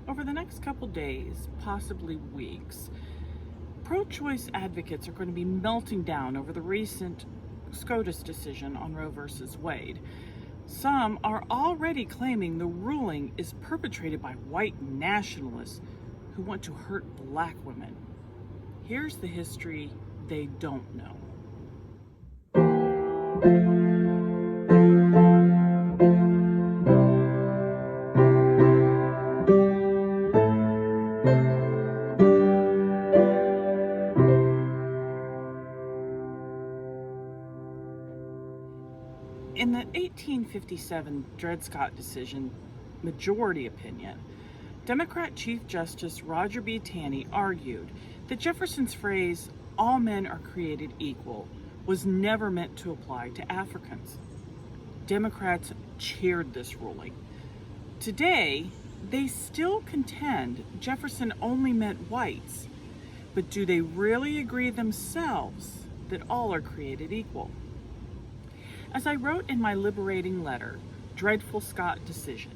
Over the next couple days, possibly weeks, pro-choice advocates are going to be melting down over the recent SCOTUS decision on Roe v. Wade. Some are already claiming the ruling is perpetrated by white nationalists who want to hurt black women. Here's the history they don't know. In the 1857 Dred Scott decision, majority opinion, Democrat Chief Justice Roger B. Taney argued that Jefferson's phrase, "all men are created equal," was never meant to apply to Africans. Democrats cheered this ruling. Today, they still contend Jefferson only meant whites, but do they really agree themselves that all are created equal? As I wrote in my Liberating Letter, Dreadful Scott Decision,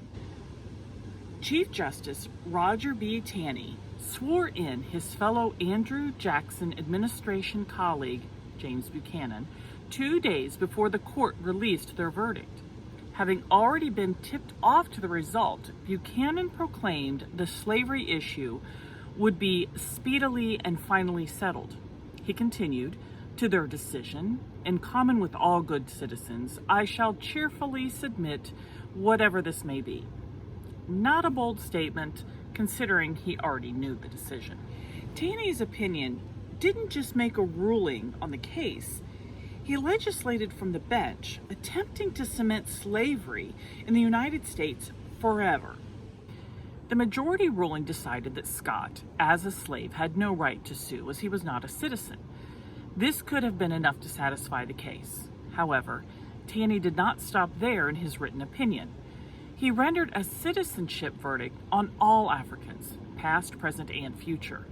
Chief Justice Roger B. Taney swore in his fellow Andrew Jackson administration colleague, James Buchanan, 2 days before the court released their verdict. Having already been tipped off to the result, Buchanan proclaimed the slavery issue would be speedily and finally settled. He continued, "To their decision, in common with all good citizens, I shall cheerfully submit whatever this may be." Not a bold statement, considering he already knew the decision. Taney's opinion didn't just make a ruling on the case. He legislated from the bench, attempting to cement slavery in the United States forever. The majority ruling decided that Scott, as a slave, had no right to sue as he was not a citizen. This could have been enough to satisfy the case. However, Taney did not stop there in his written opinion. He rendered a citizenship verdict on all Africans, past, present, and future.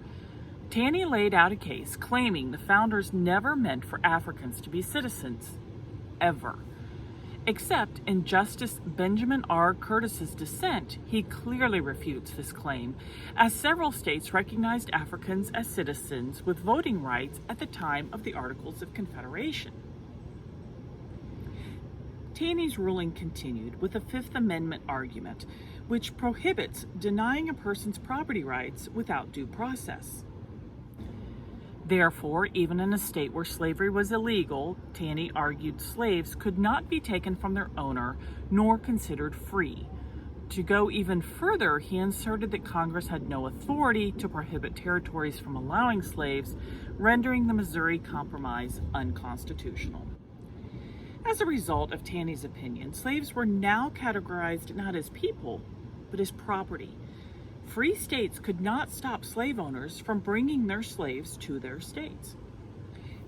Taney laid out a case claiming the founders never meant for Africans to be citizens, ever. Except in Justice Benjamin R. Curtis's dissent, he clearly refutes this claim, as several states recognized Africans as citizens with voting rights at the time of the Articles of Confederation. Taney's ruling continued with a Fifth Amendment argument, which prohibits denying a person's property rights without due process. Therefore, even in a state where slavery was illegal, Taney argued slaves could not be taken from their owner nor considered free. To go even further, he inserted that Congress had no authority to prohibit territories from allowing slaves, rendering the Missouri Compromise unconstitutional. As a result of Taney's opinion, slaves were now categorized not as people, but as property. Free states could not stop slave owners from bringing their slaves to their states.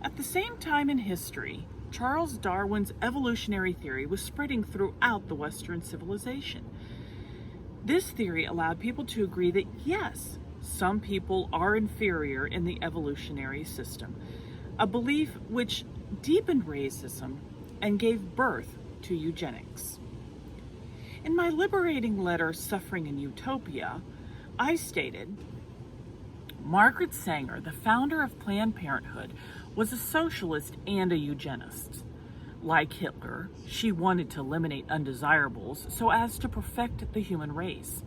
At the same time in history, Charles Darwin's evolutionary theory was spreading throughout the Western civilization. This theory allowed people to agree that yes, some people are inferior in the evolutionary system, a belief which deepened racism and gave birth to eugenics. In my liberating letter, Suffering in Utopia, I stated, Margaret Sanger, the founder of Planned Parenthood, was a socialist and a eugenist. Like Hitler, she wanted to eliminate undesirables so as to perfect the human race.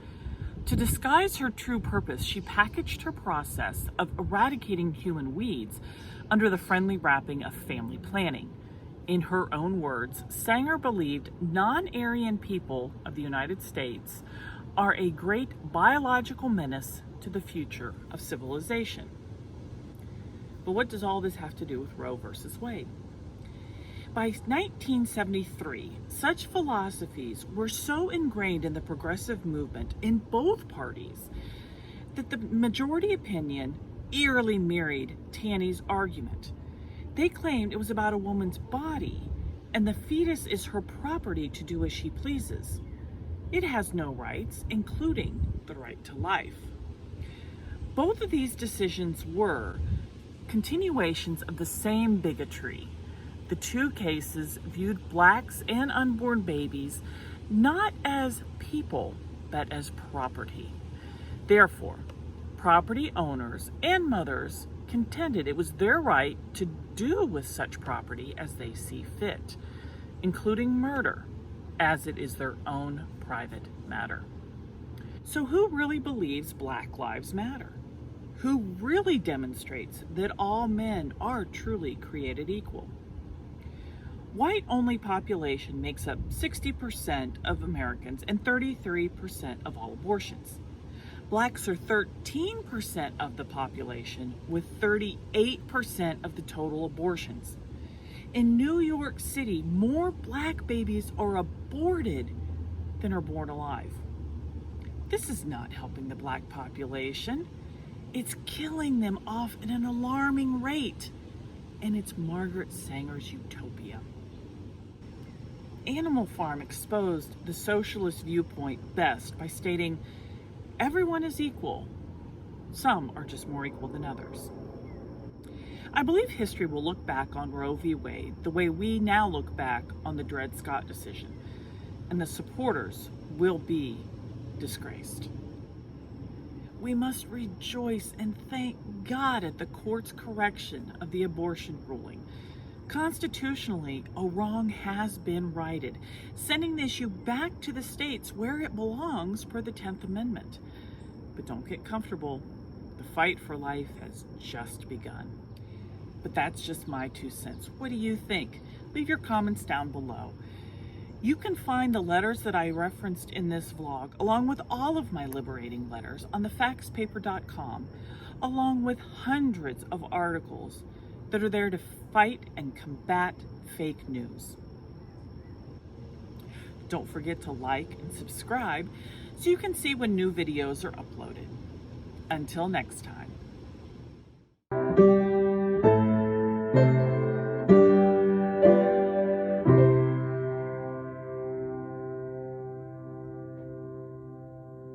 To disguise her true purpose, she packaged her process of eradicating human weeds under the friendly wrapping of family planning. In her own words, Sanger believed non-Aryan people of the United States are a great biological menace to the future of civilization. But what does all this have to do with Roe versus Wade? By 1973, such philosophies were so ingrained in the progressive movement in both parties that the majority opinion eerily mirrored Taney's argument. They claimed it was about a woman's body, and the fetus is her property to do as she pleases. It has no rights, including the right to life. Both of these decisions were continuations of the same bigotry. The two cases viewed blacks and unborn babies not as people, but as property. Therefore, property owners and mothers contended it was their right to do with such property as they see fit, including murder, as it is their own private matter. So who really believes Black Lives Matter? Who really demonstrates that all men are truly created equal? White-only population makes up 60% of Americans and 33% of all abortions. Blacks are 13% of the population, with 38% of the total abortions. In New York City, more Black babies are aborted than are born alive. This is not helping the Black population. It's killing them off at an alarming rate. And it's Margaret Sanger's Utopia. Animal Farm exposed the socialist viewpoint best by stating, everyone is equal. Some are just more equal than others. I believe history will look back on Roe v. Wade the way we now look back on the Dred Scott decision, and the supporters will be disgraced. We must rejoice and thank God at the court's correction of the abortion ruling. Constitutionally, a wrong has been righted, sending the issue back to the states where it belongs per the 10th Amendment. But don't get comfortable. The fight for life has just begun. But that's just my 2 cents. What do you think? Leave your comments down below. You can find the letters that I referenced in this vlog, along with all of my liberating letters, on thefaxpaper.com, along with hundreds of articles that are there to fight and combat fake news. Don't forget to like and subscribe so you can see when new videos are uploaded. Until next time.